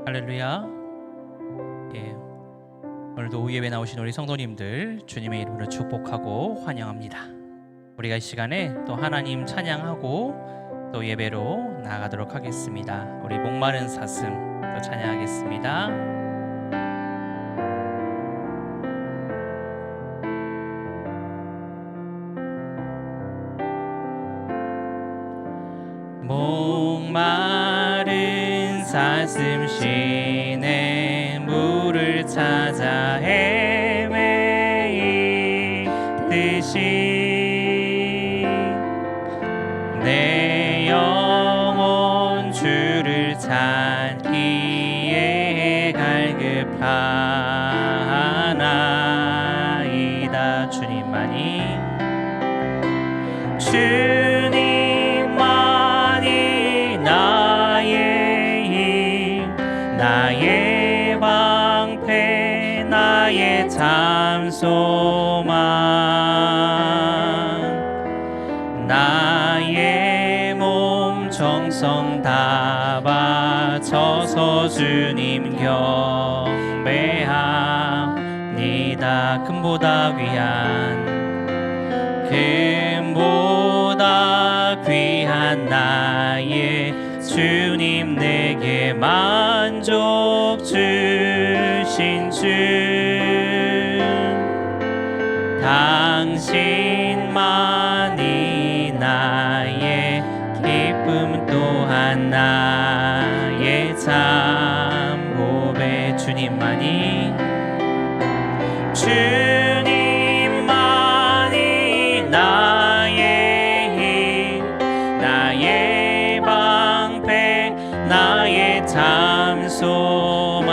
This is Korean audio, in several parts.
할렐루야. 예, 오늘도 오후 예배 나오신 우리 성도님들 주님의 이름으로 축복하고 환영합니다. 우리가 이 시간에 또 하나님 찬양하고 또 예배로 나아가도록 하겠습니다. 우리 목마른 사슴 또 찬양하겠습니다. 목마른 사슴 시내 물을 찾아 헤매이듯이 내 영혼 주를 찾기에 갈급하나이다. 주님만이 나의 힘, 나의 방패, 나의 참 소망, 나의 몸 정성 다 바쳐서 주님 경배합니다. 금보다 귀한 나의 주님, 내게 만족 주신 주, 당신만이 나의 기쁨 또한 나의 참 보배. 주님만이 나의 힘, 나의 방패, 나의 참 소망,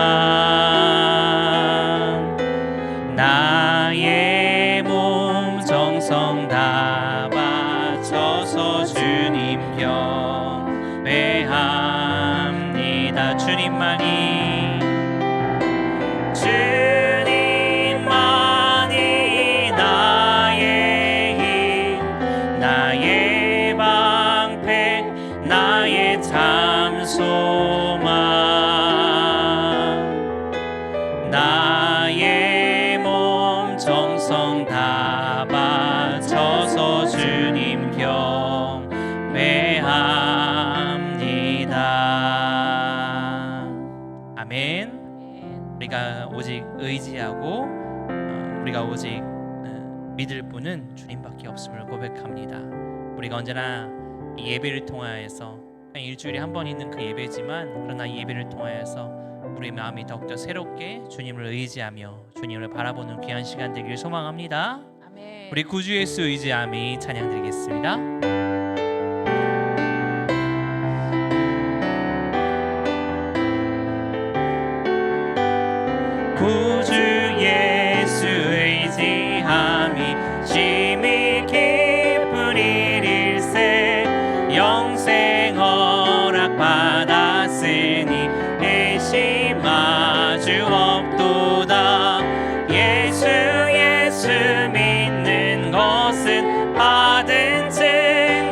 나의 몸 정성 다 바쳐서 주님 경배합니다. 주님만이 나의 힘, 나의 방패, 나의 참 소망, 나의 몸 정성 다 바쳐서 주님 경배합니다. 아멘. 우리가 오직 의지하고 우리가 오직 믿을 분은 주님밖에 없음을 고백합니다. 우리가 언제나 이 예배를 통하여서 그냥 일주일에 한 번 있는 그 예배지만, 그러나 이 예배를 통하여서 우리의 마음이 더욱더 새롭게 주님을 의지하며 주님을 바라보는 귀한 시간 되기를 소망합니다. 아멘. 우리 구주 예수 의지함이 찬양드리겠습니다. 구주 예수 의지함이 심히 기쁜 일일세, 영생 허락 받았으니 의심 마주 없도다. 예수 믿는 것은 받은 증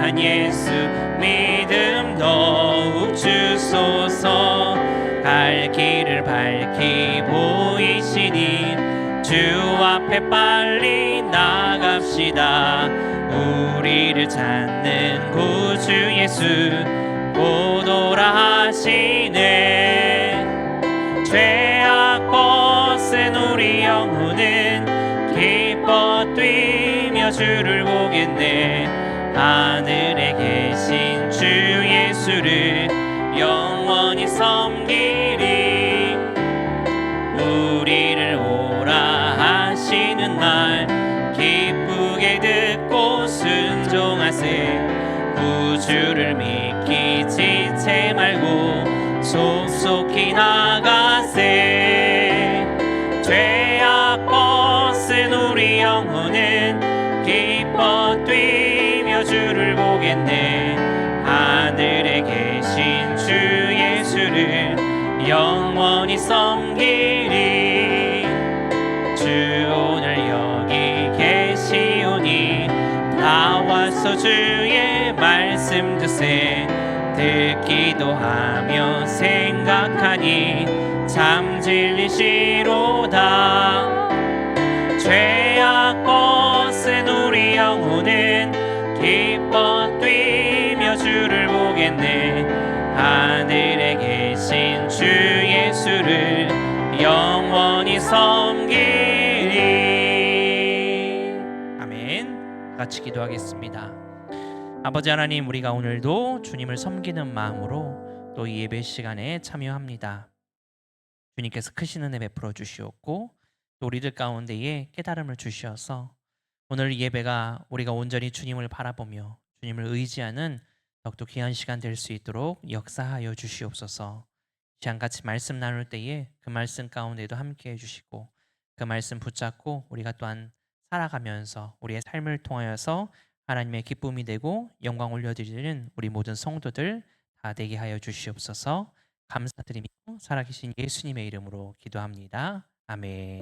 거룩한 예수 믿음 더욱 주소서. 갈 길을 밝히 보이시니 주 앞에 빨리 나갑시다. 우리를 찾는 구주 예수 곧 오라 하시네. 죄악 벗은 우리 영혼은 기뻐 뛰며 주를 보겠네. 하늘에 계신 주 예수를 영원히 섬기리. 우리를 오라 하시는 말 기쁘게 듣고 순종하세. 구주를 믿기 지체 말고 속속히 나가세. 죄악 벗은 우리 영혼은 기뻐 뛰며 주를 보겠네. 하늘에 계신 주 예수를 영원히 섬기리. 주 오늘 여기 계시오니 나와서 주의 말씀 듣세. 듣기도 하며 생각하니 참 진리시로다. 죄악 벗은 우리 영혼은 기뻐 뛰며 주를 보겠네. 하늘에 계신 주 예수를 영원히 섬기리. 아멘. 같이 기도하겠습니다. 아버지 하나님, 우리가 오늘도 주님을 섬기는 마음으로 또 이 예배 시간에 참여합니다. 주님께서 크신 은혜 베풀어 주시옵고 또 우리들 가운데에 깨달음을 주시어서 오늘 예배가 우리가 온전히 주님을 바라보며 주님을 의지하는 더욱더 귀한 시간 될 수 있도록 역사하여 주시옵소서. 시간같이 말씀 나눌 때에 그 말씀 가운데도 함께 해주시고 그 말씀 붙잡고 우리가 또한 살아가면서 우리의 삶을 통하여서 하나님의 기쁨이 되고 영광 올려드리는 우리 모든 성도들 다 되게 하여 주시옵소서. 감사드리며 살아계신 예수님의 이름으로 기도합니다. 아멘.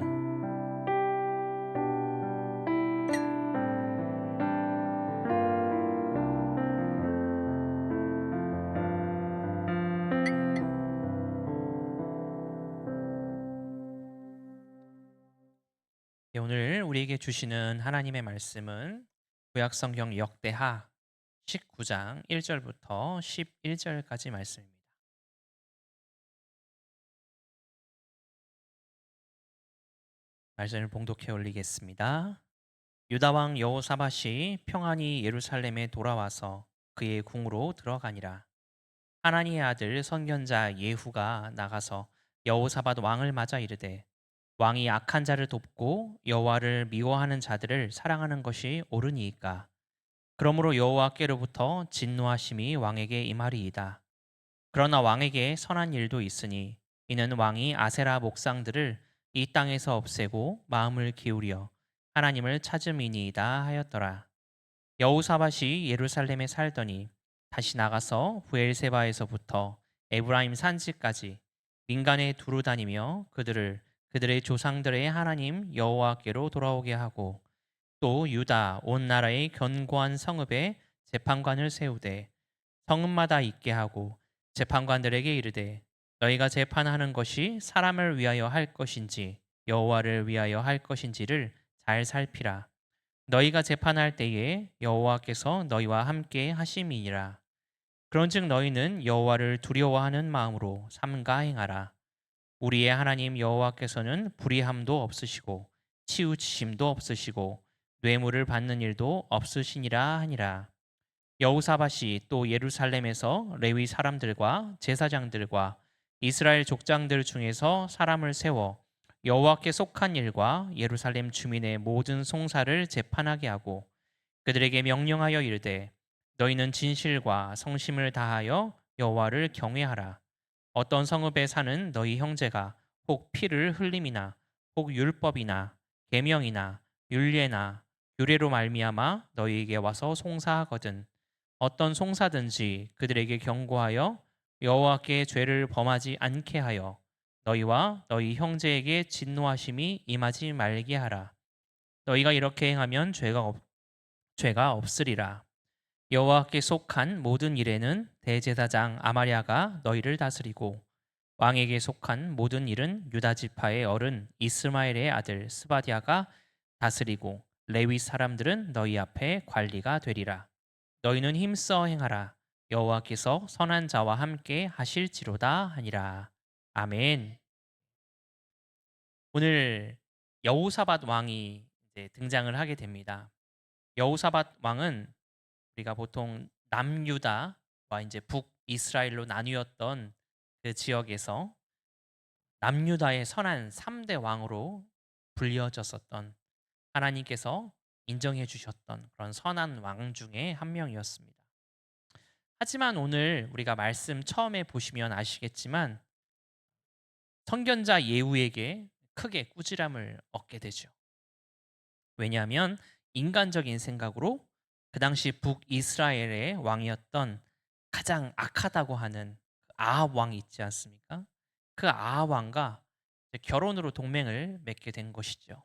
오늘 우리에게 주시는 하나님의 말씀은 구약성경 역대하 19장 1절부터 11절까지 말씀입니다. 말씀을 봉독해 올리겠습니다. 유다왕 여호사밧이 평안히 예루살렘에 돌아와서 그의 궁으로 들어가니라. 하나니의 아들 선견자 예후가 나가서 여호사밧 왕을 맞아 이르되 왕이 악한 자를 돕고 여호와를 미워하는 자들을 사랑하는 것이 옳으니이까. 그러므로 여호와께로부터 진노하심이 왕에게 임하리이다. 그러나 왕에게 선한 일도 있으니 이는 왕이 아세라 목상들을 이 땅에서 없애고 마음을 기울여 하나님을 찾음이니이다 하였더라. 여호사밧이 예루살렘에 살더니 다시 나가서 브엘세바에서부터 에브라임 산지까지 민간에 두루 다니며 그들의 조상들의 하나님 여호와께로 돌아오게 하고 또 유다 온 나라의 견고한 성읍에 재판관을 세우되 성읍마다 있게 하고 재판관들에게 이르되 너희가 재판하는 것이 사람을 위하여 할 것인지 여호와를 위하여 할 것인지를 잘 살피라. 너희가 재판할 때에 여호와께서 너희와 함께 하심이니라. 그런즉 너희는 여호와를 두려워하는 마음으로 삼가 행하라. 우리의 하나님 여호와께서는 불의함도 없으시고 치우치심도 없으시고 뇌물을 받는 일도 없으시니라 하니라. 여호사밧이 또 예루살렘에서 레위 사람들과 제사장들과 이스라엘 족장들 중에서 사람을 세워 여호와께 속한 일과 예루살렘 주민의 모든 송사를 재판하게 하고 그들에게 명령하여 이르되 너희는 진실과 성심을 다하여 여호와를 경외하라. 어떤 성읍에 사는 너희 형제가 혹 피를 흘림이나 혹 율법이나 계명이나 율례나 규례로 말미암아 너희에게 와서 송사하거든 어떤 송사든지 그들에게 경고하여 여호와께 죄를 범하지 않게 하여 너희와 너희 형제에게 진노하심이 임하지 말게 하라. 너희가 이렇게 행하면 죄가 없으리라. 여호와께 속한 모든 일에는 대제사장 아마랴가 너희를 다스리고 왕에게 속한 모든 일은 유다 지파의 어른 이스마엘의 아들 스바디아가 다스리고 레위 사람들은 너희 앞에 관리가 되리라. 너희는 힘써 행하라. 여호와께서 선한 자와 함께 하실지로다 하니라. 아멘. 오늘 여호사밧 왕이 이제 등장을 하게 됩니다. 여호사밧 왕은 우리가 보통 남유다와 이제 북이스라엘로 나뉘었던 그 지역에서 남유다의 선한 3대 왕으로 불려졌었던, 하나님께서 인정해 주셨던 그런 선한 왕 중에 한 명이었습니다. 하지만 오늘 우리가 말씀 처음에 보시면 아시겠지만 선견자 예후에게 크게 꾸지람을 얻게 되죠. 왜냐하면 인간적인 생각으로 그 당시 북이스라엘의 왕이었던 가장 악하다고 하는 그 아합 왕이 있지 않습니까? 그 아합 왕과 결혼으로 동맹을 맺게 된 것이죠.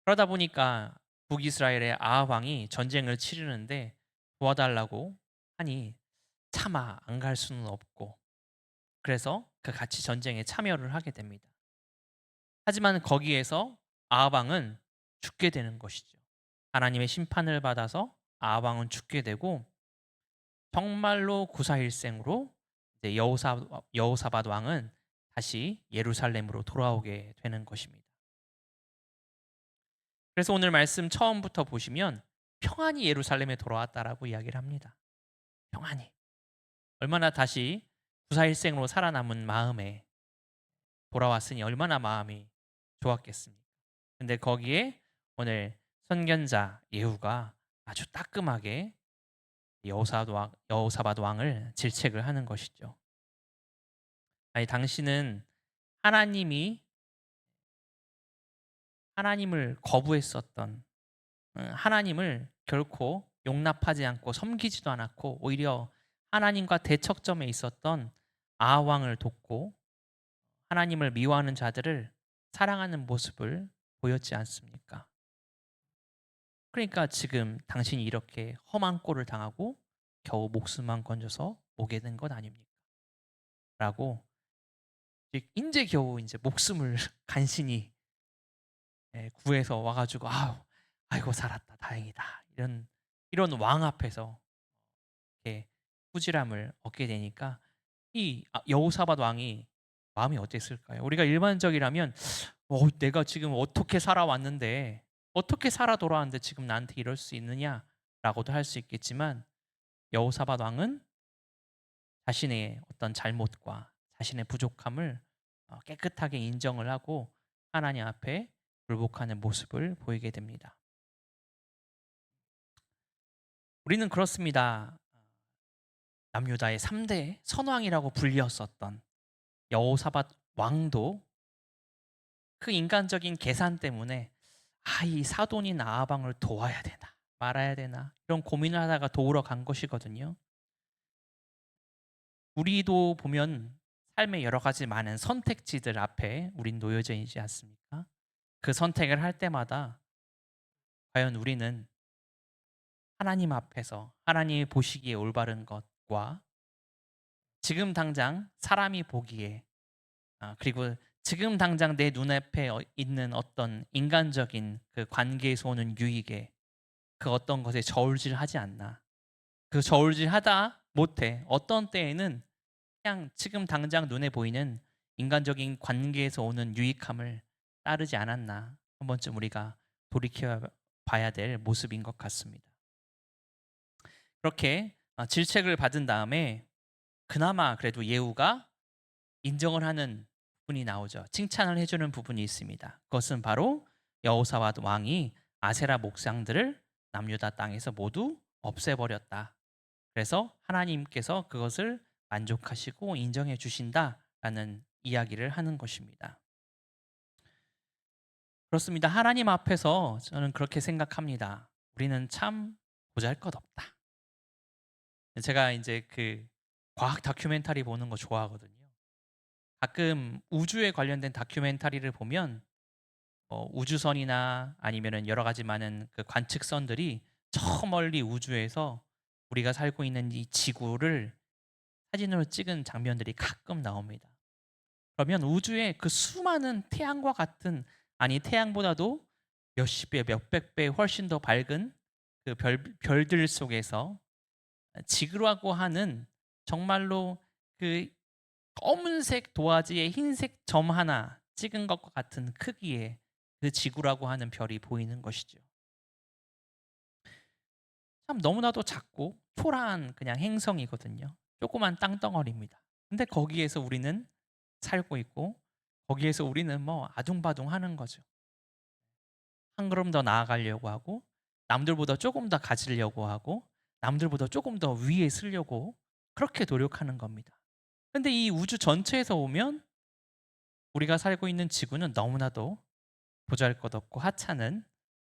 그러다 보니까 북이스라엘의 아합 왕이 전쟁을 치르는데 도와달라고 하니 차마 안 갈 수는 없고, 그래서 그 같이 전쟁에 참여를 하게 됩니다. 하지만 거기에서 아합 왕은 죽게 되는 것이죠. 하나님의 심판을 받아서 아합 왕은 죽게 되고 정말로 구사일생으로 이제 여호사밧 왕은 다시 예루살렘으로 돌아오게 되는 것입니다. 그래서 오늘 말씀 처음부터 보시면 평안히 예루살렘에 돌아왔다라고 이야기를 합니다. 평안히. 얼마나 다시 구사일생으로 살아남은 마음에 돌아왔으니 얼마나 마음이 좋았겠습니까? 근데 거기에 오늘 선견자 예후가 아주 따끔하게 여호사밧 왕을 질책을 하는 것이죠. 아니, 당신은 하나님이 하나님을 거부했었던, 하나님을 결코 용납하지 않고 섬기지도 않았고 오히려 하나님과 대척점에 있었던 아합 왕을 돕고 하나님을 미워하는 자들을 사랑하는 모습을 보였지 않습니까? 그러니까 지금 당신이 이렇게 험한 꼴을 당하고 겨우 목숨만 건져서 오게 된 것 아닙니까? 라고 이제 겨우 이제 목숨을 간신히 구해서 와가지고 아이고 살았다 다행이다 이런 왕 앞에서 이렇게 후지람을 얻게 되니까 이 여호사밧 왕이 마음이 어땠을까요? 우리가 일반적이라면 내가 지금 어떻게 살아왔는데 어떻게 살아 돌아왔는데 지금 나한테 이럴 수 있느냐라고도 할 수 있겠지만 여호사밧 왕은 자신의 어떤 잘못과 자신의 부족함을 깨끗하게 인정을 하고 하나님 앞에 굴복하는 모습을 보이게 됩니다. 우리는 그렇습니다. 남유다의 3대 선왕이라고 불렸었던 여호사밧 왕도 그 인간적인 계산 때문에 이 사돈인 아합 왕을 도와야 되나 말아야 되나 이런 고민을 하다가 도우러 간 것이거든요. 우리도 보면 삶의 여러 가지 많은 선택지들 앞에 우린 놓여져 있지 않습니까? 그 선택을 할 때마다 과연 우리는 하나님 앞에서 하나님이 보시기에 올바른 것과 지금 당장 사람이 보기에 그리고 지금 당장 내 눈앞에 있는 어떤 인간적인 그 관계에서 오는 유익에 그 어떤 것에 저울질하지 않나. 그 저울질하다 못해 어떤 때에는 그냥 지금 당장 눈에 보이는 인간적인 관계에서 오는 유익함을 따르지 않았나. 한 번쯤 우리가 돌이켜 봐야 될 모습인 것 같습니다. 그렇게 질책을 받은 다음에 그나마 그래도 예후가 인정을 하는 부분이 나오죠. 칭찬을 해주는 부분이 있습니다. 그것은 바로 여호사밧 왕이 아세라 목상들을 남유다 땅에서 모두 없애버렸다. 그래서 하나님께서 그것을 만족하시고 인정해 주신다라는 이야기를 하는 것입니다. 그렇습니다. 하나님 앞에서 저는 그렇게 생각합니다. 우리는 참 보잘것없다. 제가 이제 그 과학 다큐멘터리 보는 거 좋아하거든요. 가끔 우주에 관련된 다큐멘터리를 보면 우주선이나 아니면은 여러 가지 많은 그 관측선들이 저 멀리 우주에서 우리가 살고 있는 이 지구를 사진으로 찍은 장면들이 가끔 나옵니다. 그러면 우주의 그 수많은 태양과 같은, 아니 태양보다도 몇십 배, 몇백 배 훨씬 더 밝은 그 별들 속에서 지구라고 하는 정말로 그 검은색 도화지에 흰색 점 하나 찍은 것과 같은 크기의 그 지구라고 하는 별이 보이는 것이죠. 참 너무나도 작고 초라한 그냥 행성이거든요. 조그만 땅덩어리입니다. 근데 거기에서 우리는 살고 있고, 거기에서 우리는 뭐 아둥바둥 하는 거죠. 한 걸음 더 나아가려고 하고, 남들보다 조금 더 가지려고 하고, 남들보다 조금 더 위에 서려고 그렇게 노력하는 겁니다. 근데 이 우주 전체에서 보면 우리가 살고 있는 지구는 너무나도 보잘것없고 하찮은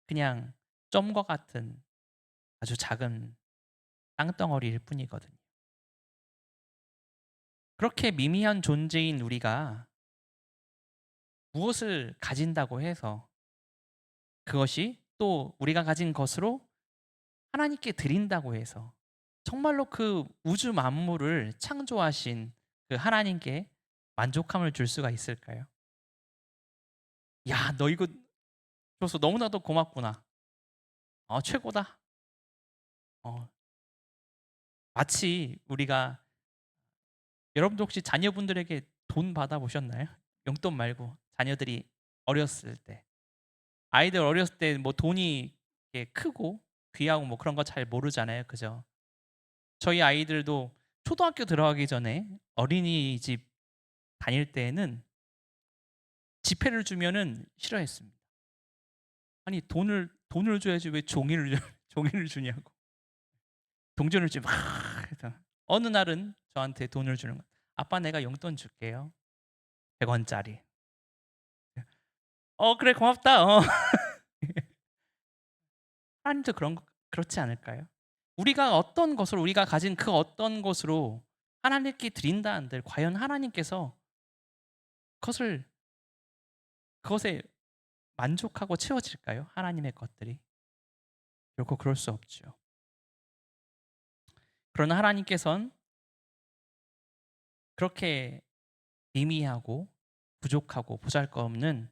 그냥 점과 같은 아주 작은 땅덩어리일 뿐이거든요. 그렇게 미미한 존재인 우리가 무엇을 가진다고 해서 그것이 또 우리가 가진 것으로 하나님께 드린다고 해서 정말로 그 우주 만물을 창조하신 그 하나님께 만족함을 줄 수가 있을까요? 야, 너 이거 줘서 너무나도 고맙구나. 최고다. 어, 마치 우리가, 여러분도 혹시 자녀분들에게 돈 받아보셨나요? 용돈 말고 자녀들이 어렸을 때, 아이들 어렸을 때 뭐 돈이 이렇게 크고 귀하고 뭐 그런 거 잘 모르잖아요, 그죠? 저희 아이들도 초등학교 들어가기 전에 어린이집 다닐 때에는 지폐를 주면은 싫어했습니다. 아니 돈을 줘야지 왜 종이를 종이를 주냐고. 동전을 주면 막 해서 어느 날은 저한테 돈을 주는 거예요. 아빠 내가 용돈 줄게요. 100원짜리. 그래 고맙다. 하나님도 그렇지 않을까요? 우리가 어떤 것을, 우리가 가진 그 어떤 것으로 하나님께 드린다 한들 과연 하나님께서 그것을 그것에 만족하고 채워질까요? 하나님의 것들이 결코 그럴 수 없죠. 그러나 하나님께서는 그렇게 미미하고 부족하고 보잘것없는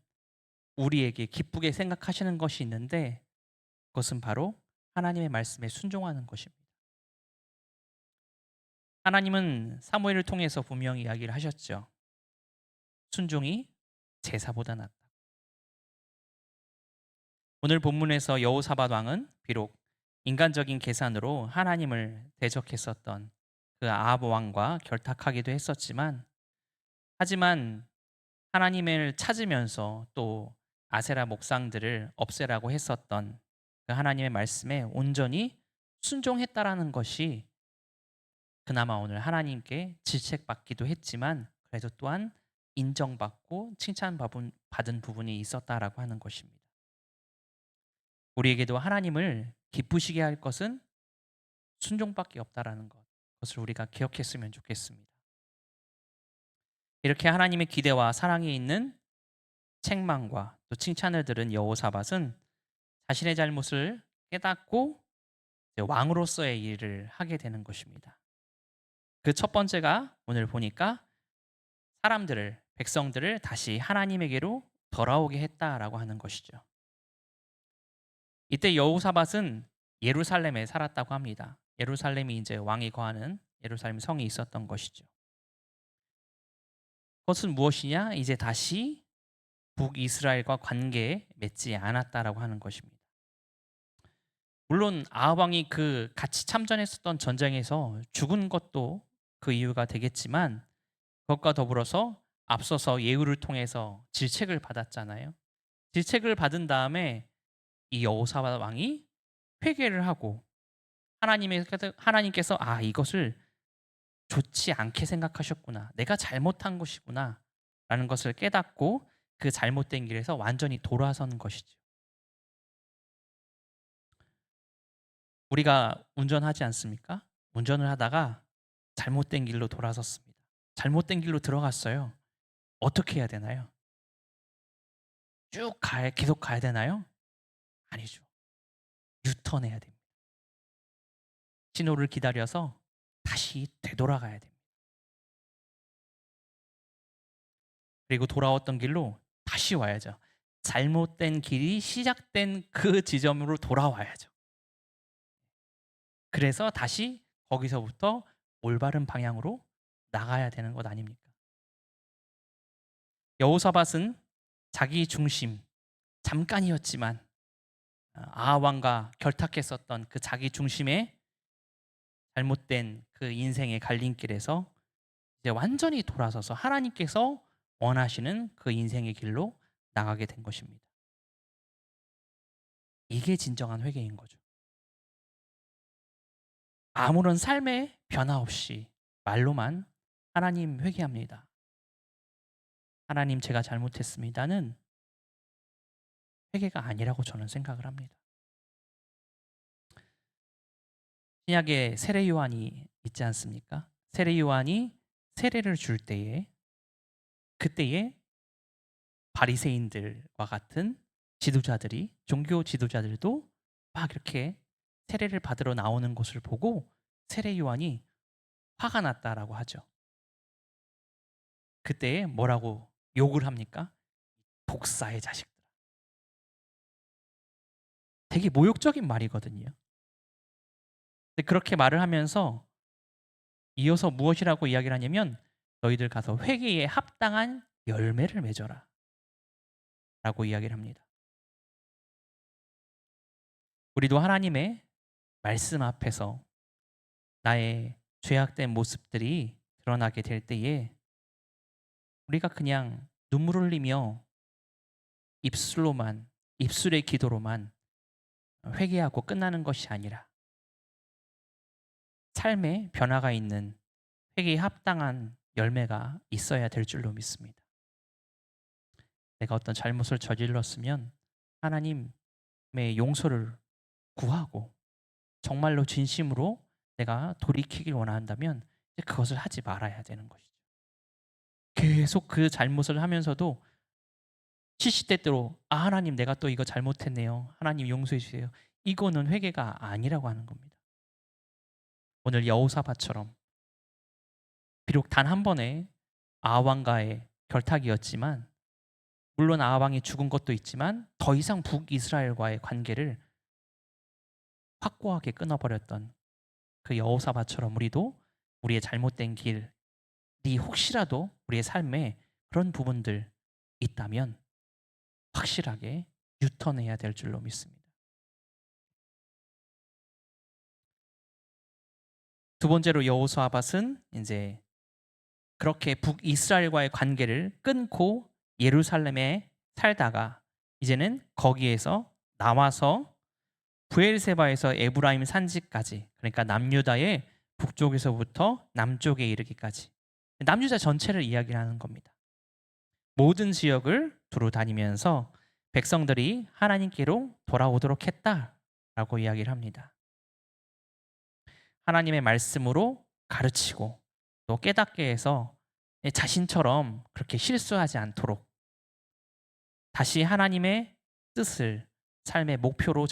우리에게 기쁘게 생각하시는 것이 있는데, 그것은 바로 하나님의 말씀에 순종하는 것입니다. 하나님은 사무엘을 통해서 분명히 이야기를 하셨죠. 순종이 제사보다 낫다. 오늘 본문에서 여호사밧 왕은 비록 인간적인 계산으로 하나님을 대적했었던 그 아합 왕과 결탁하기도 했었지만, 하지만 하나님을 찾으면서 또 아세라 목상들을 없애라고 했었던 그 하나님의 말씀에 온전히 순종했다라는 것이 그나마 오늘 하나님께 질책받기도 했지만 그래도 또한 인정받고 칭찬받은 부분이 있었다라고 하는 것입니다. 우리에게도 하나님을 기쁘시게 할 것은 순종밖에 없다라는 것, 그것을 우리가 기억했으면 좋겠습니다. 이렇게 하나님의 기대와 사랑이 있는 책망과 또 칭찬을 들은 여호사밧은 자신의 잘못을 깨닫고 왕으로서의 일을 하게 되는 것입니다. 그 첫 번째가 오늘 보니까 백성들을 다시 하나님에게로 돌아오게 했다라고 하는 것이죠. 이때 여호사밧은 예루살렘에 살았다고 합니다. 예루살렘이 이제 왕이 거하는 예루살렘 성이 있었던 것이죠. 그것은 무엇이냐? 이제 다시 북이스라엘과 관계에 맺지 않았다라고 하는 것입니다. 물론 아합 왕이 그 같이 참전했었던 전쟁에서 죽은 것도 그 이유가 되겠지만, 그것과 더불어서 앞서서 예후를 통해서 질책을 받았잖아요. 질책을 받은 다음에 이 여호사밧 왕이 회개를 하고 하나님께서 이것을 좋지 않게 생각하셨구나, 내가 잘못한 것이구나 라는 것을 깨닫고 그 잘못된 길에서 완전히 돌아서는 것이죠. 우리가 운전하지 않습니까? 운전을 하다가 잘못된 길로 돌아섰습니다. 잘못된 길로 들어갔어요. 어떻게 해야 되나요? 계속 가야 되나요? 아니죠. 유턴해야 됩니다. 신호를 기다려서 다시 되돌아가야 됩니다. 그리고 돌아왔던 길로 다시 와야죠. 잘못된 길이 시작된 그 지점으로 돌아와야죠. 그래서 다시 거기서부터 올바른 방향으로 나가야 되는 것 아닙니까? 여호사밧은 자기 중심, 잠깐이었지만 아합왕과 결탁했었던 그 자기 중심의 잘못된 그 인생의 갈림길에서 이제 완전히 돌아서서 하나님께서 원하시는 그 인생의 길로 나가게 된 것입니다. 이게 진정한 회개인 거죠. 아무런 삶의 변화 없이 말로만 하나님 회개합니다. 하나님 제가 잘못했습니다는 회개가 아니라고 저는 생각을 합니다. 신약에 세례 요한이 있지 않습니까? 세례 요한이 세례를 줄 때에 그때에 바리새인들과 같은 지도자들이 종교 지도자들도 막 이렇게 세례를 받으러 나오는 것을 보고 세례 요한이 화가 났다라고 하죠. 그때에 뭐라고 욕을 합니까? 독사의 자식들. 되게 모욕적인 말이거든요. 근데 그렇게 말을 하면서 이어서 무엇이라고 이야기를 하냐면 너희들 가서 회개에 합당한 열매를 맺어라 라고 이야기를 합니다. 우리도 하나님의 말씀 앞에서 나의 죄악된 모습들이 드러나게 될 때에 우리가 그냥 눈물 흘리며 입술로만, 입술의 기도로만 회개하고 끝나는 것이 아니라 삶에 변화가 있는 회개에 합당한 열매가 있어야 될 줄로 믿습니다. 내가 어떤 잘못을 저질렀으면 하나님의 용서를 구하고 정말로 진심으로 내가 돌이키길 원한다면 그것을 하지 말아야 되는 것이죠. 계속 그 잘못을 하면서도 시시때때로 하나님 내가 또 이거 잘못했네요. 하나님 용서해 주세요. 이거는 회개가 아니라고 하는 겁니다. 오늘 여호사밧처럼 비록 단 한 번의 아합왕과의 결탁이었지만 물론 아합왕이 죽은 것도 있지만 더 이상 북이스라엘과의 관계를 확고하게 끊어버렸던 그 여호사밧처럼 우리도 우리의 잘못된 길이 혹시라도 우리의 삶에 그런 부분들 있다면 확실하게 유턴해야 될 줄로 믿습니다. 두 번째로 여호사밧은 이제 그렇게 북이스라엘과의 관계를 끊고 예루살렘에 살다가 이제는 거기에서 나와서 부엘세바에서 에브라임 산지까지 그러니까 남유다의 북쪽에서부터 남쪽에 이르기까지 남유다 전체를 이야기하는 겁니다. 모든 지역을 두루 다니면서 백성들이 하나님께로 돌아오도록 했다라고 이야기를 합니다. 하나님의 말씀으로 가르치고 또 깨닫게 해서 자신처럼 그렇게 실수하지 않도록 다시 하나님의 뜻을 삶의 목표로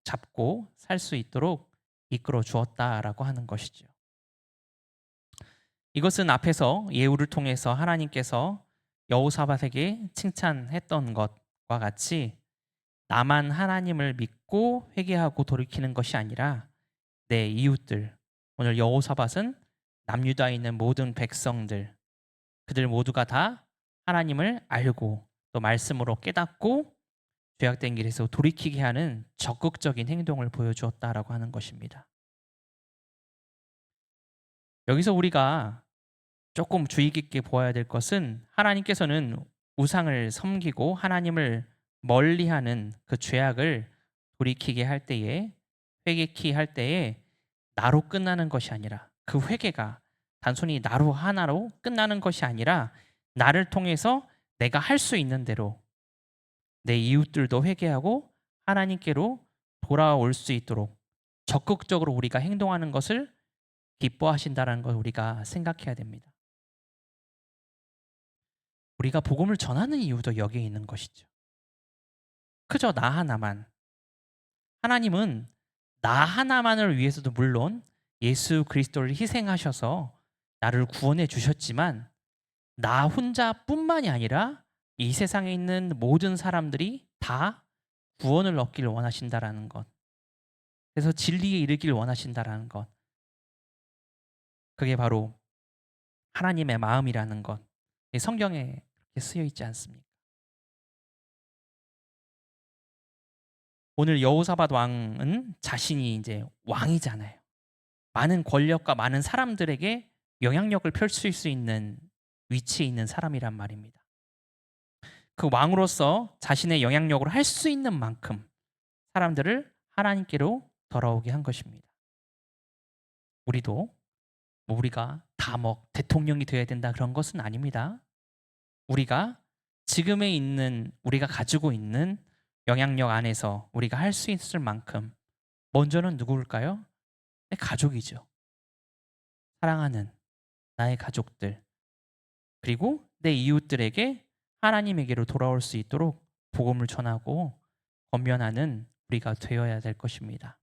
잡고 살 수 있도록 이끌어 주었다라고 하는 것이죠. 이것은 앞에서 예후를 통해서 하나님께서 여호사밧에게 칭찬했던 것과 같이 나만 하나님을 믿고 회개하고 돌이키는 것이 아니라 내 이웃들, 오늘 여호사밧은 남유다에 있는 모든 백성들, 그들 모두가 다 하나님을 알고 또 말씀으로 깨닫고 죄악된 길에서 돌이키게 하는 적극적인 행동을 보여주었다라고 하는 것입니다. 여기서 우리가 조금 주의 깊게 보아야 될 것은 하나님께서는 우상을 섬기고 하나님을 멀리하는 그 죄악을 돌이키게 할 때에 회개케 할 때에 나로 끝나는 것이 아니라 그 회개가 단순히 나로 하나로 끝나는 것이 아니라 나를 통해서 내가 할 수 있는 대로 내 이웃들도 회개하고 하나님께로 돌아올 수 있도록 적극적으로 우리가 행동하는 것을 기뻐하신다는 걸 우리가 생각해야 됩니다. 우리가 복음을 전하는 이유도 여기에 있는 것이죠. 그저 나 하나만. 하나님은 나 하나만을 위해서도 물론 예수 그리스도를 희생하셔서 나를 구원해 주셨지만 나 혼자뿐만이 아니라 이 세상에 있는 모든 사람들이 다 구원을 얻기를 원하신다라는 것. 그래서 진리에 이르기를 원하신다라는 것. 그게 바로 하나님의 마음이라는 것. 성경에 그렇게 쓰여 있지 않습니까? 오늘 여호사밧 왕은 자신이 이제 왕이잖아요. 많은 권력과 많은 사람들에게 영향력을 펼칠 수 있는 위치에 있는 사람이란 말입니다. 그 왕으로서 자신의 영향력으로 할 수 있는 만큼 사람들을 하나님께로 돌아오게 한 것입니다. 우리도 뭐 우리가 다 뭐 대통령이 되어야 된다 그런 것은 아닙니다. 우리가 지금에 있는 우리가 가지고 있는 영향력 안에서 우리가 할 수 있을 만큼 먼저는 누구일까요? 내 가족이죠. 사랑하는 나의 가족들 그리고 내 이웃들에게 하나님에게로 돌아올 수 있도록 복음을 전하고 권면하는 우리가 되어야 될 것입니다.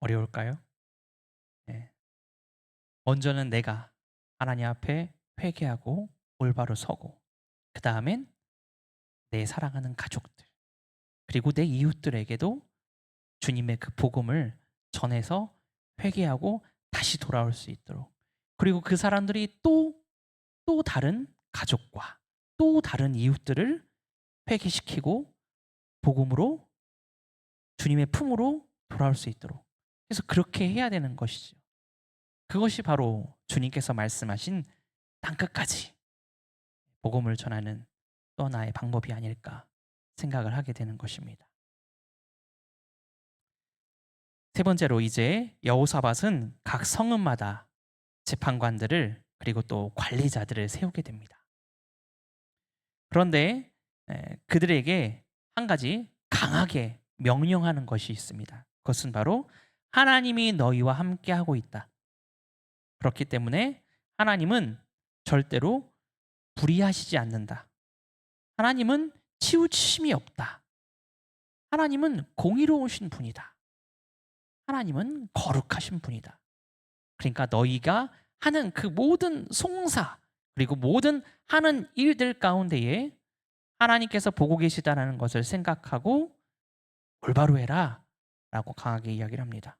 어려울까요? 네. 먼저는 내가 하나님 앞에 회개하고 올바로 서고 그 다음엔 내 사랑하는 가족들 그리고 내 이웃들에게도 주님의 그 복음을 전해서 회개하고 다시 돌아올 수 있도록 그리고 그 사람들이 또 다른 가족과 또 다른 이웃들을 회개시키고 복음으로 주님의 품으로 돌아올 수 있도록 그래서 그렇게 해야 되는 것이죠. 그것이 바로 주님께서 말씀하신 땅끝까지 복음을 전하는 또 하나의 방법이 아닐까 생각을 하게 되는 것입니다. 세 번째로 이제 여호사밧은 각 성읍마다 재판관들을 그리고 또 관리자들을 세우게 됩니다. 그런데 그들에게 한 가지 강하게 명령하는 것이 있습니다. 그것은 바로 하나님이 너희와 함께하고 있다. 그렇기 때문에 하나님은 절대로 불의하시지 않는다. 하나님은 치우침이 없다. 하나님은 공의로우신 분이다. 하나님은 거룩하신 분이다. 그러니까 너희가 하는 그 모든 송사 그리고 모든 하는 일들 가운데에 하나님께서 보고 계시다는 것을 생각하고 올바로 해라 라고 강하게 이야기를 합니다.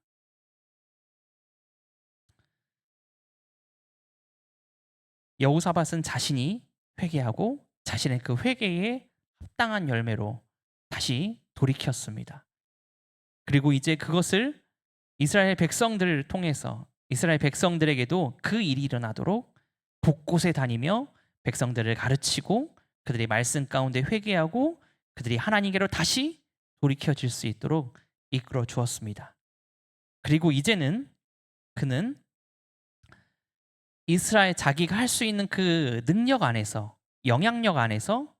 여호사밧은 자신이 회개하고 자신의 그 회개에 합당한 열매로 다시 돌이켰습니다. 그리고 이제 그것을 이스라엘 백성들을 통해서 이스라엘 백성들에게도 그 일이 일어나도록 곳곳에 다니며 백성들을 가르치고 그들의 말씀 가운데 회개하고 그들이 하나님께로 다시 돌이켜질 수 있도록 이끌어 주었습니다. 그리고 이제는 그는 이스라엘 자기가 할 수 있는 그 능력 안에서 영향력 안에서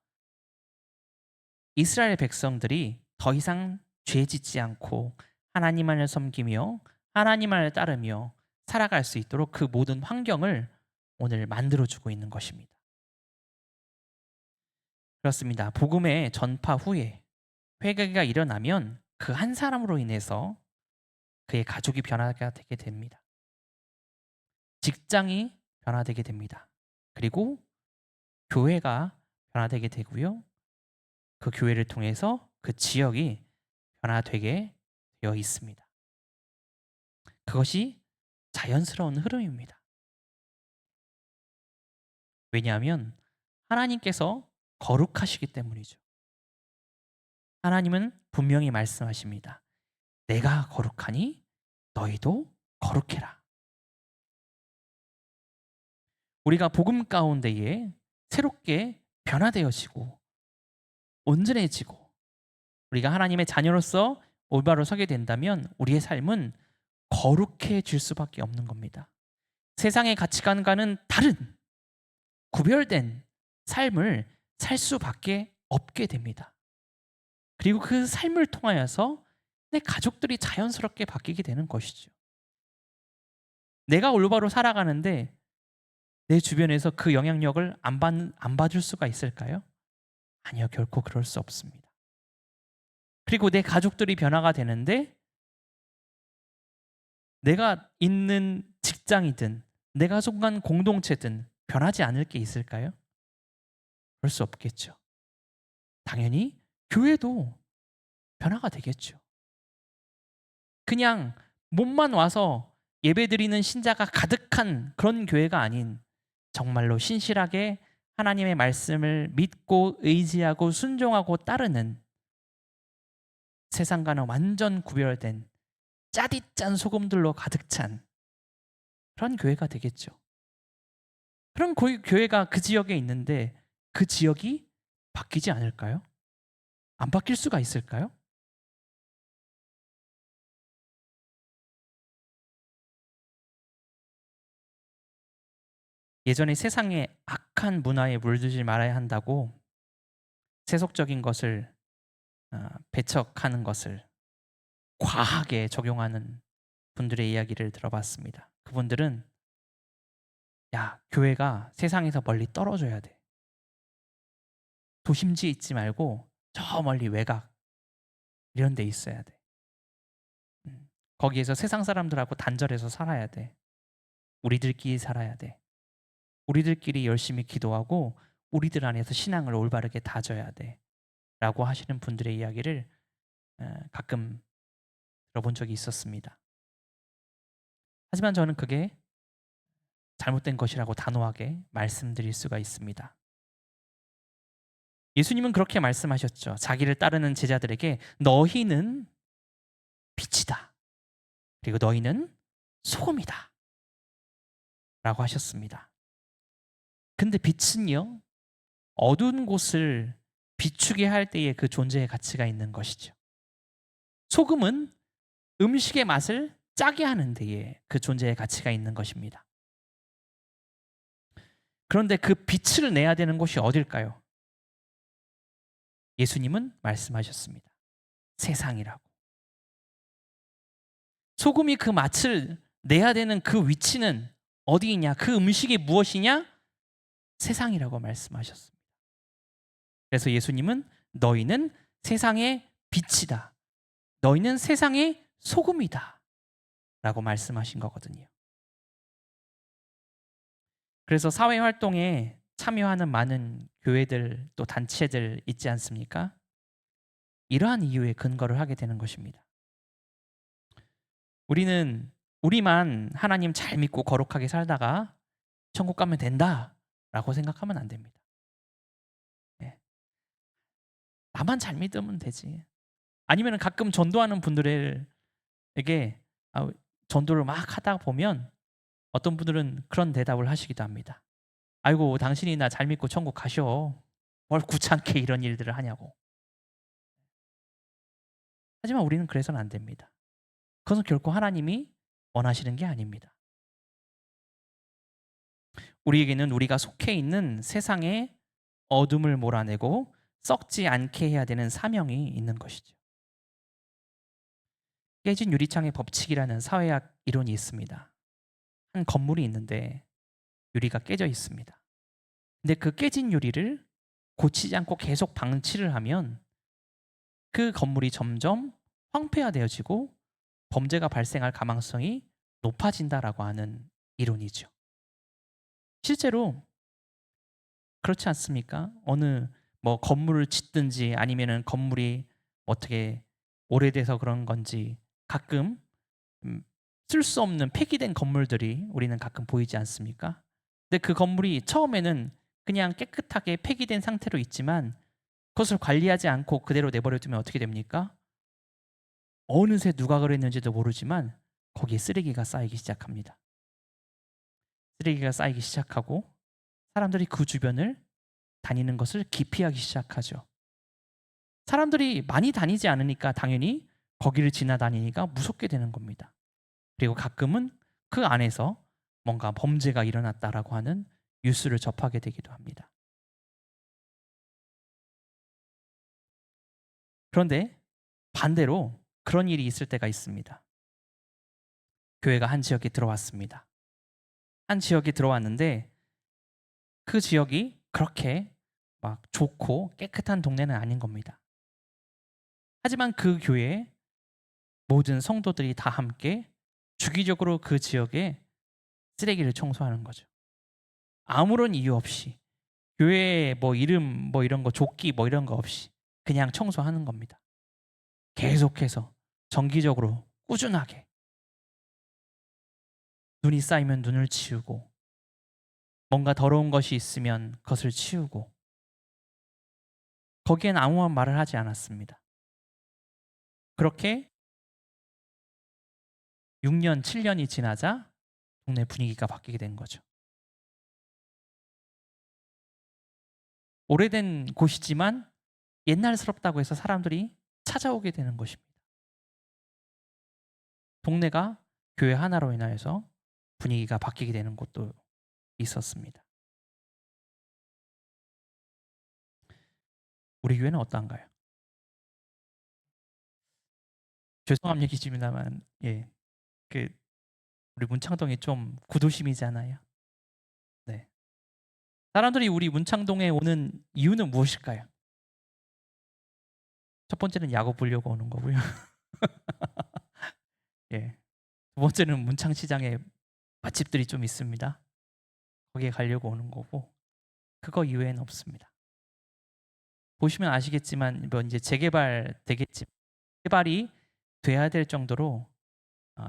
이스라엘 백성들이 더 이상 죄 짓지 않고 하나님만을 섬기며 하나님만을 따르며 살아갈 수 있도록 그 모든 환경을 오늘 만들어주고 있는 것입니다. 그렇습니다. 복음의 전파 후에 회개가 일어나면 그 한 사람으로 인해서 그의 가족이 변화가 되게 됩니다. 직장이 변화되게 됩니다. 그리고 교회가 변화되게 되고요. 그 교회를 통해서 그 지역이 변화되게 되어 있습니다. 그것이 자연스러운 흐름입니다. 왜냐하면 하나님께서 거룩하시기 때문이죠. 하나님은 분명히 말씀하십니다. 내가 거룩하니 너희도 거룩해라. 우리가 복음 가운데에 새롭게 변화되어지고 온전해지고 우리가 하나님의 자녀로서 올바로 서게 된다면 우리의 삶은 거룩해질 수밖에 없는 겁니다. 세상의 가치관과는 다른 구별된 삶을 살 수밖에 없게 됩니다. 그리고 그 삶을 통하여서 내 가족들이 자연스럽게 바뀌게 되는 것이죠. 내가 올바로 살아가는데 내 주변에서 그 영향력을 안 받을 수가 있을까요? 아니요, 결코 그럴 수 없습니다. 그리고 내 가족들이 변화가 되는데 내가 있는 직장이든 내가 속한 공동체든 변하지 않을 게 있을까요? 그럴 수 없겠죠. 당연히 교회도 변화가 되겠죠. 그냥 몸만 와서 예배드리는 신자가 가득한 그런 교회가 아닌 정말로 신실하게 하나님의 말씀을 믿고 의지하고 순종하고 따르는 세상과는 완전 구별된 짜디짠 소금들로 가득 찬 그런 교회가 되겠죠. 그런 교회가 그 지역에 있는데 그 지역이 바뀌지 않을까요? 안 바뀔 수가 있을까요? 예전에 세상에 악한 문화에 물들지 말아야 한다고 세속적인 것을 배척하는 것을 과하게 적용하는 분들의 이야기를 들어봤습니다. 그분들은 야, 교회가 세상에서 멀리 떨어져야 돼. 도심지에 있지 말고 저 멀리 외곽 이런 데 있어야 돼. 거기에서 세상 사람들하고 단절해서 살아야 돼. 우리들끼리 살아야 돼. 우리들끼리 열심히 기도하고 우리들 안에서 신앙을 올바르게 다져야 돼. 라고 하시는 분들의 이야기를 가끔 들어본 적이 있었습니다. 하지만 저는 그게 잘못된 것이라고 단호하게 말씀드릴 수가 있습니다. 예수님은 그렇게 말씀하셨죠. 자기를 따르는 제자들에게 너희는 빛이다. 그리고 너희는 소금이다. 라고 하셨습니다. 근데 빛은요, 어두운 곳을 비추게 할 때의 그 존재의 가치가 있는 것이죠. 소금은 음식의 맛을 짜게 하는 데에 그 존재의 가치가 있는 것입니다. 그런데 그 빛을 내야 되는 곳이 어딜까요? 예수님은 말씀하셨습니다. 세상이라고. 소금이 그 맛을 내야 되는 그 위치는 어디이냐? 그 음식이 무엇이냐? 세상이라고 말씀하셨습니다. 그래서 예수님은 너희는 세상의 빛이다. 너희는 세상의 소금이다. 라고 말씀하신 거거든요. 그래서 사회 활동에 참여하는 많은 교회들 또 단체들 있지 않습니까? 이러한 이유에 근거를 하게 되는 것입니다. 우리만 하나님 잘 믿고 거룩하게 살다가 천국 가면 된다라고 생각하면 안 됩니다. 예. 나만 잘 믿으면 되지. 아니면 가끔 전도하는 분들에게 전도를 막 하다 보면 어떤 분들은 그런 대답을 하시기도 합니다. 아이고 당신이 나 잘 믿고 천국 가셔. 뭘 귀찮게 이런 일들을 하냐고. 하지만 우리는 그래서는 안 됩니다. 그것은 결코 하나님이 원하시는 게 아닙니다. 우리에게는 우리가 속해 있는 세상의 어둠을 몰아내고 썩지 않게 해야 되는 사명이 있는 것이죠. 깨진 유리창의 법칙이라는 사회학 이론이 있습니다. 한 건물이 있는데 유리가 깨져 있습니다. 근데 그 깨진 유리를 고치지 않고 계속 방치를 하면 그 건물이 점점 황폐화되어지고 범죄가 발생할 가망성이 높아진다라고 하는 이론이죠. 실제로 그렇지 않습니까? 어느 뭐 건물을 짓든지 아니면은 건물이 어떻게 오래돼서 그런 건지 가끔 쓸 수 없는 폐기된 건물들이 우리는 가끔 보이지 않습니까? 근데 그 건물이 처음에는 그냥 깨끗하게 폐기된 상태로 있지만 그것을 관리하지 않고 그대로 내버려 두면 어떻게 됩니까? 어느새 누가 그랬는지도 모르지만 거기에 쓰레기가 쌓이기 시작합니다. 쓰레기가 쌓이기 시작하고 사람들이 그 주변을 다니는 것을 기피하기 시작하죠. 사람들이 많이 다니지 않으니까 당연히 거기를 지나다니니까 무섭게 되는 겁니다. 그리고 가끔은 그 안에서 뭔가 범죄가 일어났다라고 하는 뉴스를 접하게 되기도 합니다. 그런데 반대로 그런 일이 있을 때가 있습니다. 교회가 한 지역에 들어왔습니다. 한 지역에 들어왔는데 그 지역이 그렇게 막 좋고 깨끗한 동네는 아닌 겁니다. 하지만 그 교회에 모든 성도들이 다 함께 주기적으로 그 지역에 쓰레기를 청소하는 거죠. 아무런 이유 없이 교회 뭐 이름 뭐 이런 거 족기 뭐 이런 거 없이 그냥 청소하는 겁니다. 계속해서 정기적으로 꾸준하게 눈이 쌓이면 눈을 치우고 뭔가 더러운 것이 있으면 그것을 치우고 거기엔 아무런 말을 하지 않았습니다. 그렇게 6년, 7년이 지나자 동네 분위기가 바뀌게 된 거죠. 오래된 곳이지만 옛날스럽다고 해서 사람들이 찾아오게 되는 것입니다. 동네가 교회 하나로 인하여서 분위기가 바뀌게 되는 곳도 있었습니다. 우리 교회는 어떠한가요? 죄송한 얘기지만 그 우리 문창동이 좀 구도심이잖아요. 네. 사람들이 우리 문창동에 오는 이유는 무엇일까요? 첫 번째는 야구 보려고 오는 거고요. 예. 두 번째는 문창시장에 맛집들이 좀 있습니다. 거기에 가려고 오는 거고 그거 이외에는 없습니다. 보시면 아시겠지만 뭐 이제 재개발 되겠지 개발이 돼야 될 정도로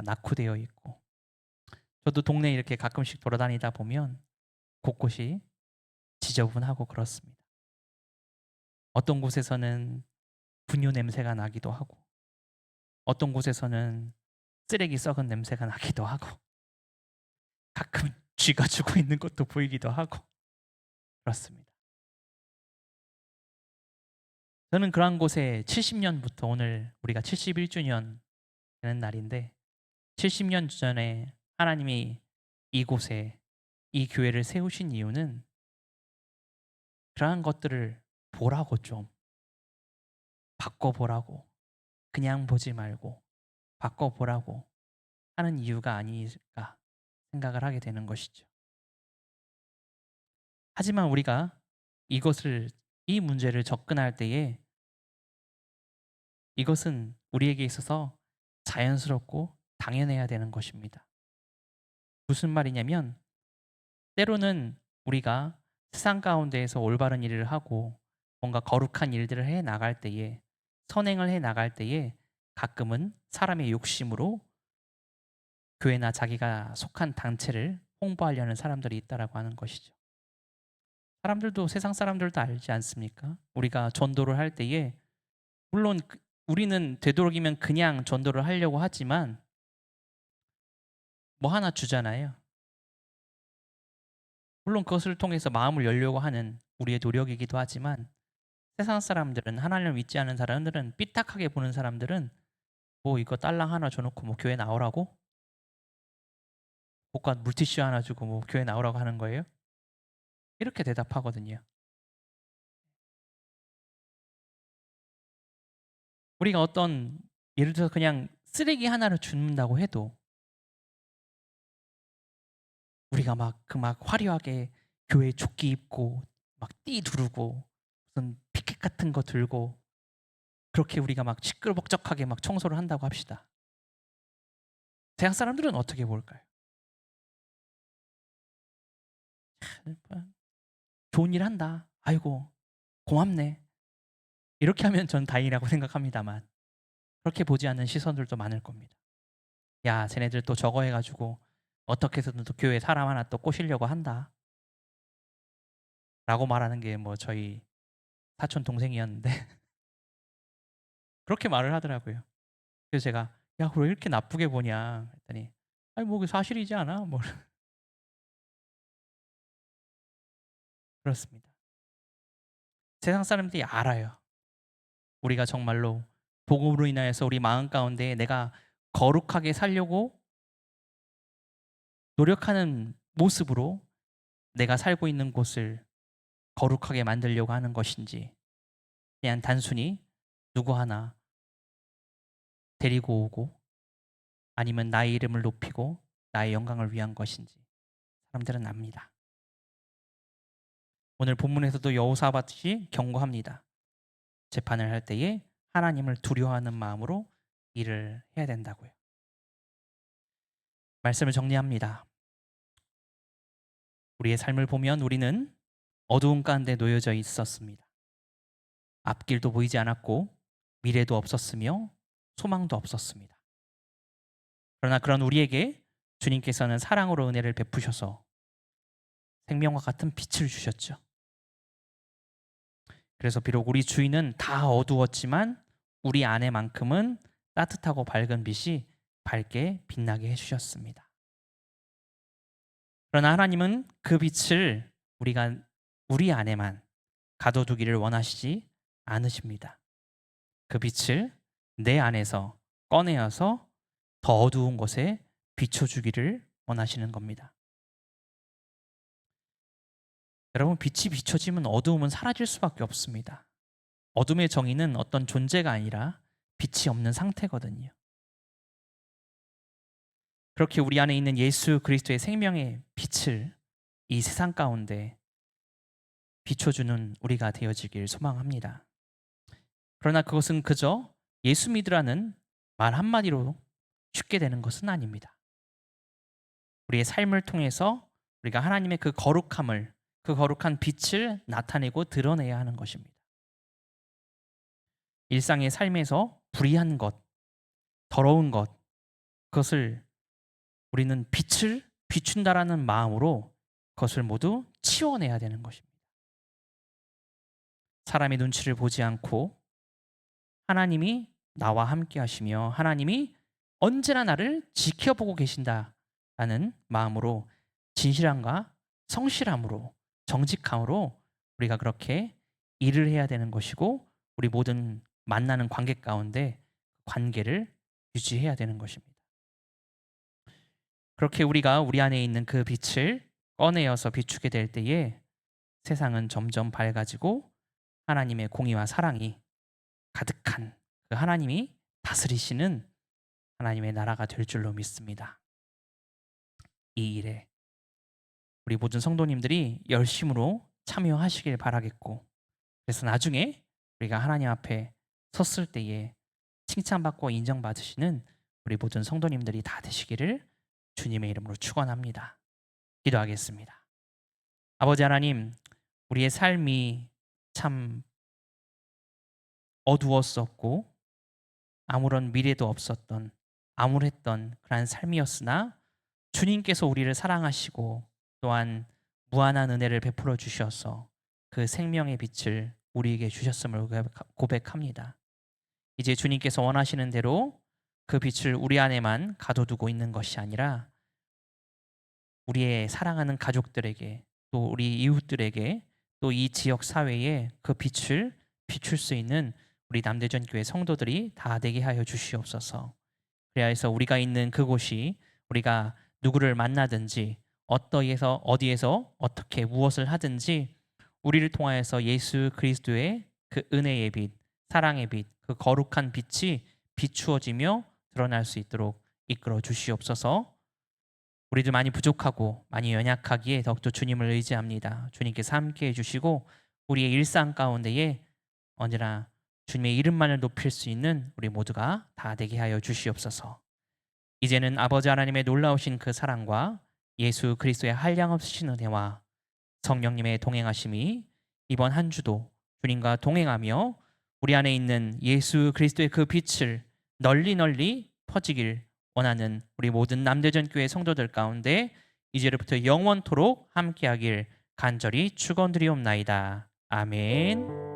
낙후되어 있고 저도 동네에 이렇게 가끔씩 돌아다니다 보면 곳곳이 지저분하고 그렇습니다. 어떤 곳에서는 분유 냄새가 나기도 하고 어떤 곳에서는 쓰레기 썩은 냄새가 나기도 하고 가끔 쥐가 죽어 있는 것도 보이기도 하고 그렇습니다. 저는 그러한 곳에 70년부터 오늘 우리가 71주년 되는 날인데 70년 전에 하나님이 이곳에 이 교회를 세우신 이유는 그러한 것들을 보라고 좀 바꿔보라고 그냥 보지 말고 바꿔보라고 하는 이유가 아닐까 생각을 하게 되는 것이죠. 하지만 우리가 이 문제를 접근할 때에 이것은 우리에게 있어서 자연스럽고 당연해야 되는 것입니다. 무슨 말이냐면 때로는 우리가 세상 가운데에서 올바른 일을 하고 뭔가 거룩한 일들을 해 나갈 때에 선행을 해 나갈 때에 가끔은 사람의 욕심으로 교회나 자기가 속한 단체를 홍보하려는 사람들이 있다라고 하는 것이죠. 사람들도 세상 사람들도 알지 않습니까? 우리가 전도를 할 때에 물론 우리는 되도록이면 그냥 전도를 하려고 하지만 뭐 하나 주잖아요. 물론 그것을 통해서 마음을 열려고 하는 우리의 노력이기도 하지만 세상 사람들은 하나님을 믿지 않는 사람들은 삐딱하게 보는 사람들은 뭐 이거 딸랑 하나 줘놓고 뭐 교회 나오라고? 복과 물티슈 하나 주고 뭐 교회 나오라고 하는 거예요? 이렇게 대답하거든요. 우리가 어떤 예를 들어서 그냥 쓰레기 하나를 준다고 해도 우리가 막 화려하게 교회 조끼 입고 막 띠 두르고 무슨 피켓 같은 거 들고 그렇게 우리가 막 시끌벅적하게 막 청소를 한다고 합시다. 대학 사람들은 어떻게 볼까요? 좋은 일 한다. 아이고 고맙네. 이렇게 하면 전 다행이라고 생각합니다만 그렇게 보지 않는 시선들도 많을 겁니다. 야, 쟤네들 또 저거 해가지고 어떻게 해서든 또 교회 사람 하나 또 꼬시려고 한다. 라고 말하는 게 뭐 저희 사촌 동생이었는데 그렇게 말을 하더라고요. 그래서 제가 야, 왜 이렇게 나쁘게 보냐 했더니 아니 뭐 그 사실이지 않아? 뭐 그렇습니다. 세상 사람들이 알아요. 우리가 정말로 복음으로 인하여서 우리 마음 가운데 내가 거룩하게 살려고 노력하는 모습으로 내가 살고 있는 곳을 거룩하게 만들려고 하는 것인지 그냥 단순히 누구 하나 데리고 오고 아니면 나의 이름을 높이고 나의 영광을 위한 것인지 사람들은 압니다. 오늘 본문에서도 여호사밧이 경고합니다. 재판을 할 때에 하나님을 두려워하는 마음으로 일을 해야 된다고요. 말씀을 정리합니다. 우리의 삶을 보면 우리는 어두운 가운데 놓여져 있었습니다. 앞길도 보이지 않았고 미래도 없었으며 소망도 없었습니다. 그러나 그런 우리에게 주님께서는 사랑으로 은혜를 베푸셔서 생명과 같은 빛을 주셨죠. 그래서 비록 우리 주위는 다 어두웠지만 우리 안에만큼은 따뜻하고 밝은 빛이 밝게 빛나게 해주셨습니다. 그러나 하나님은 그 빛을 우리 안에만 가둬두기를 원하시지 않으십니다. 그 빛을 내 안에서 꺼내어서 더 어두운 곳에 비춰주기를 원하시는 겁니다. 여러분, 빛이 비춰지면 어두움은 사라질 수밖에 없습니다. 어둠의 정의는 어떤 존재가 아니라 빛이 없는 상태거든요. 그렇게 우리 안에 있는 예수 그리스도의 생명의 빛을 이 세상 가운데 비춰주는 우리가 되어지길 소망합니다. 그러나 그것은 그저 예수 믿으라는 말 한마디로 쉽게 되는 것은 아닙니다. 우리의 삶을 통해서 우리가 하나님의 그 거룩함을, 그 거룩한 빛을 나타내고 드러내야 하는 것입니다. 일상의 삶에서 불의한 것, 더러운 것, 그것을 우리는 빛을 비춘다라는 마음으로 그것을 모두 치워내야 되는 것입니다. 사람의 눈치를 보지 않고 하나님이 나와 함께 하시며 하나님이 언제나 나를 지켜보고 계신다라는 마음으로 진실함과 성실함으로 정직함으로 우리가 그렇게 일을 해야 되는 것이고 우리 모든 만나는 관계 가운데 관계를 유지해야 되는 것입니다. 그렇게 우리가 우리 안에 있는 그 빛을 꺼내어서 비추게 될 때에 세상은 점점 밝아지고 하나님의 공의와 사랑이 가득한 그 하나님이 다스리시는 하나님의 나라가 될 줄로 믿습니다. 이 일에 우리 모든 성도님들이 열심으로 참여하시길 바라겠고, 그래서 나중에 우리가 하나님 앞에 섰을 때에 칭찬받고 인정받으시는 우리 모든 성도님들이 다 되시기를 주님의 이름으로 축원합니다. 기도하겠습니다. 아버지 하나님, 우리의 삶이 참 어두웠었고 아무런 미래도 없었던 암울했던 그러한 삶이었으나 주님께서 우리를 사랑하시고 또한 무한한 은혜를 베풀어 주셔서 그 생명의 빛을 우리에게 주셨음을 고백합니다. 이제 주님께서 원하시는 대로 그 빛을 우리 안에만 가둬두고 있는 것이 아니라 우리의 사랑하는 가족들에게 또 우리 이웃들에게 또 이 지역 사회에 그 빛을 비출 수 있는 우리 남대전 교회 성도들이 다 되게 하여 주시옵소서. 그리하여서 우리가 있는 그곳이 우리가 누구를 만나든지 어디에서 어떻게 무엇을 하든지 우리를 통하여서 예수 그리스도의 그 은혜의 빛, 사랑의 빛, 그 거룩한 빛이 비추어지며 드러날 수 있도록 이끌어 주시옵소서. 우리들 많이 부족하고 많이 연약하기에 더욱더 주님을 의지합니다. 주님께서 함께 해주시고 우리의 일상 가운데에 언제나 주님의 이름만을 높일 수 있는 우리 모두가 다 되게 하여 주시옵소서. 이제는 아버지 하나님의 놀라우신 그 사랑과 예수 그리스도의 한량없으신 은혜와 성령님의 동행하심이 이번 한 주도 주님과 동행하며 우리 안에 있는 예수 그리스도의 그 빛을 널리 퍼지길 원하는 우리 모든 남대전 교회 성도들 가운데 이제부터 영원토록 함께하길 간절히 축원드리옵나이다. 아멘.